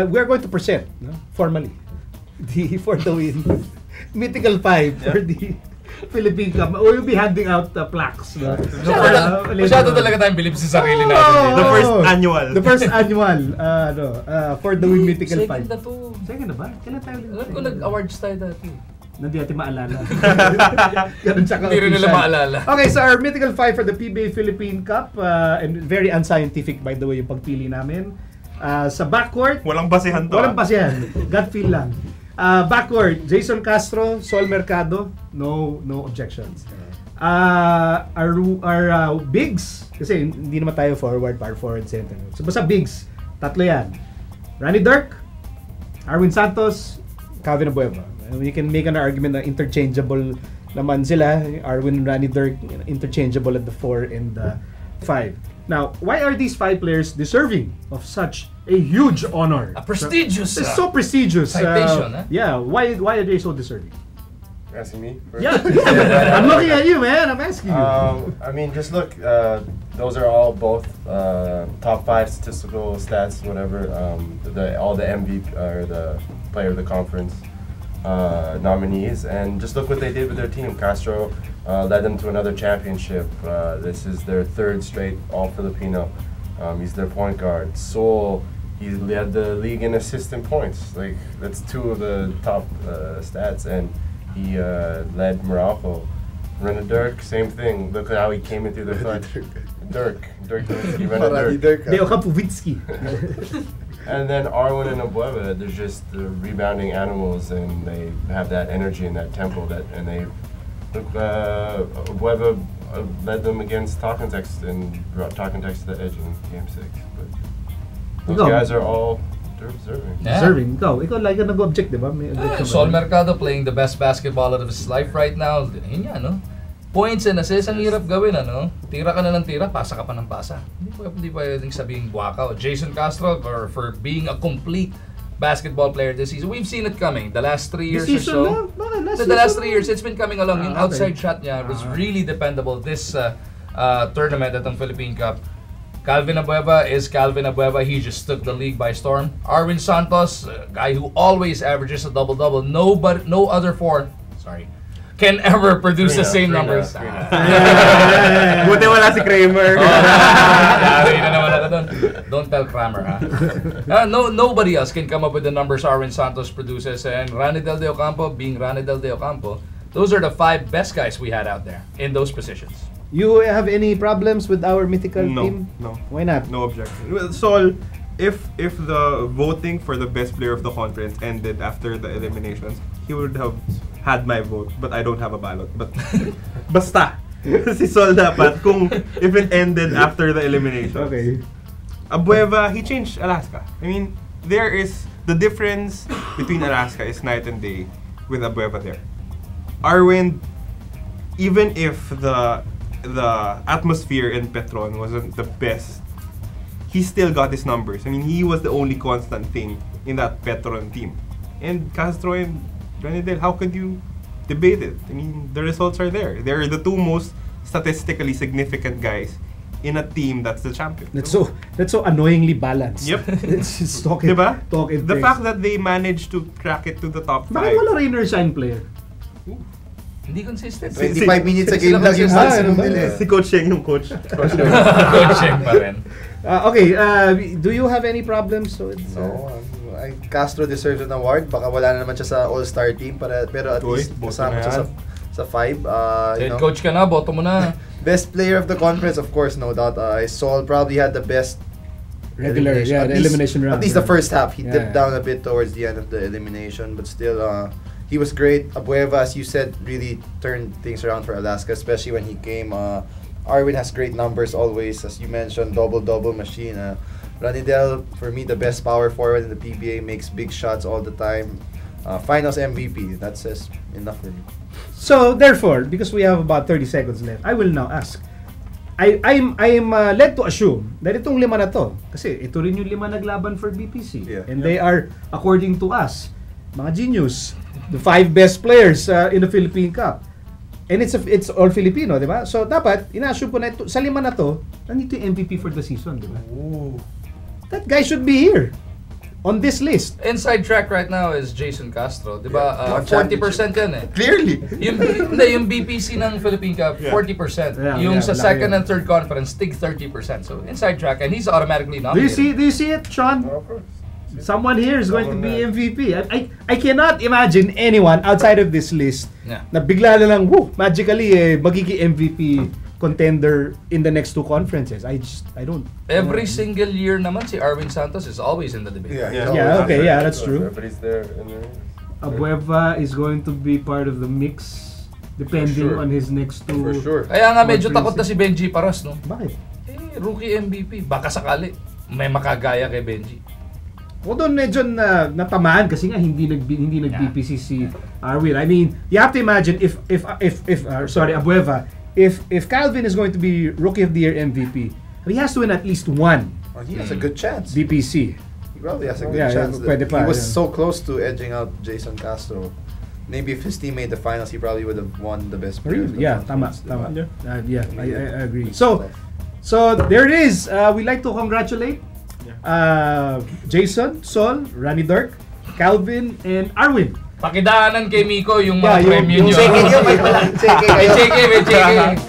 we are going to present formally for the win Mythical 5 for the Philippine Cup. We will be handing out plaques. Masyado talaga tayong bilib sa sarili natin. The first annual. The first annual for the win Mythical 5. Second na to. Second na ba? Kailan tayo? Alam ko nag-awards tayo dati. Hindi natin maalala. Ganun siya Hindi rin nila maalala. Okay, so our Mythical 5 for the PBA Philippine Cup. And very unscientific, by the way, yung pagpili namin. Sa backcourt, Walang basihan to. walang basihan. Gut feel lang. Backcourt, Jason Castro, Sol Mercado, no objections. Our bigs, kasi hindi naman tayo forward, power forward, center. So basta bigs, tatlo yan. Rani Dirk, Arwin Santos, Calvin Abueva. You can make an argument na interchangeable naman sila. Arwin and Rani Dirk, interchangeable at the 4 and the 5. Now, why are these 5 players deserving of such a huge honor? A prestigious. It's so prestigious. Citation, Yeah, why are they so deserving? Asking me? First? Yeah, I'm looking at you, man. I'm asking you. I mean, just look. Those are all both top 5 statistical stats, whatever. All the MVP or the player of the conference nominees, and just look what they did with their team. Castro led them to another championship. This is their 3rd straight All-Filipino. He's their point guard. Sol, he led the league in assists and points. Like, that's 2 of the top stats, and he led Morocco. Rena Dirk, same thing. Look at how he came into the front. Dirk Nowitzki, Rena Dirk. Deo Kapovitsky. And then Arwin and Abueva, they're just rebounding animals, and they have that energy and that tempo. And they look. Abueva led them against Talkentex and brought Talkentex to the edge in Game 6. But those guys are all deserving. Yeah. Deserving. Ikaw like ka nag-object, di ba? Sol Mercado playing the best basketball of his life right now. Yun yan, no? Points and assists, ang hirap gawin, ano? Tira ka na ng tira, pasa ka pa ng pasa. Hindi pwedeng sabihing buwakaw. Jason Castro for being a complete basketball player this season. We've seen it coming. The last 3 years or so. The last 3 years, it's been coming along. Yung outside shot niya was really dependable this tournament at ang Philippine Cup. Calvin Abueva is Calvin Abueva. He just took the league by storm. Arwin Santos, a guy who always averages a double-double. No other 4. Can ever produce the same numbers. Buti wala si Kramer. Don't tell Kramer, ha? Nobody else can come up with the numbers Arwin Santos produces, and Ranidel De Ocampo being Ranidel De Ocampo. Those are the 5 best guys we had out there in those positions. You have any problems with our Mythical team? No. Why not? No objection. Well, Sol, if the voting for the best player of the conference ended after the eliminations, he would have had my vote, but I don't have a ballot. But basta si Sol dapat kung if it ended after the eliminations. Okay. Abueva, he changed Alaska. I mean, there is the difference between Alaska is night and day with Abueva there. Arwin, even if the atmosphere in Petron wasn't the best, he still got his numbers. I mean, he was the only constant thing in that Petron team. And Castro and Ranidel, how could you debate it? I mean, the results are there. They're the 2 most statistically significant guys in a team that's the champion. That's so annoyingly balanced. Yep. It's just talking. Diba? Talking. The fact that they managed to crack it to the top 5. Bakit wala rain or shine player? Hindi consistent. 25 minutes a game lang yung maximum nila. Si Coach Sheng yung coach. Coach Sheng pa rin. Okay, do you have any problems? No, Castro deserves an award. Baka wala na naman siya sa all-star team, pero at least kasama siya sa 5. Head coach ka na, boto mo na. Best player of the conference, of course, no doubt. Sol probably had the best elimination round. At least the first half. He dipped down a bit towards the end of the elimination, but still, he was great. Abueva, as you said, really turned things around for Alaska, especially when he came. Arwin has great numbers always, as you mentioned, double machine. Ranidel, for me, the best power forward in the PBA, makes big shots all the time. Finals MVP, that says enough for me. So, therefore, because we have about 30 seconds left, I will now ask. I'm led to assume that itong 5 na to, kasi ito rin yung 5 naglaban for BPC. And they are, according to us, mga genius, the 5 best players in the Philippine Cup. And it's all Filipino, di ba? So, dapat, ina-assume ko na ito, sa 5 na to, nandito yung MVP for the season, di ba? That guy should be here. on this list. Inside track right now is Jason Castro. Diba? 40% yan eh. Clearly. Yung BPC ng Philippine Cup, 40%. Yung sa second and third conference, tig 30%. So inside track, and he's automatically nominated. Do you see it, Sean? Of course. Someone here is going to be MVP. I cannot imagine anyone outside of this list na bigla na lang, magically magiging MVP contender in the next two conferences. I don't. Every single year naman si Arwin Santos is always in the debate. That's true. Everybody's there. Abueva is going to be part of the mix depending on his next two. For sure. Kaya nga medyo takot na si Benji Paras, no? Bakit? Rookie MVP. Baka sakali may makagaya kay Benji. Although medyo natamaan kasi nga hindi nag-BPC si Arwin. I mean, you have to imagine if Abueva, if Calvin is going to be Rookie of the Year MVP, he has to win at least one. He has a good chance. BPC. He probably has a good chance. He was so close to edging out Jason Castro. Maybe if his team made the finals, he probably would have won the best player. Tama. I agree. So there it is. We'd like to congratulate Jason, Sol, Rani Dirk, Calvin, and Arwin. Pakidaanan kay Miko yung mga premyo nyo. May check-in. May check-in.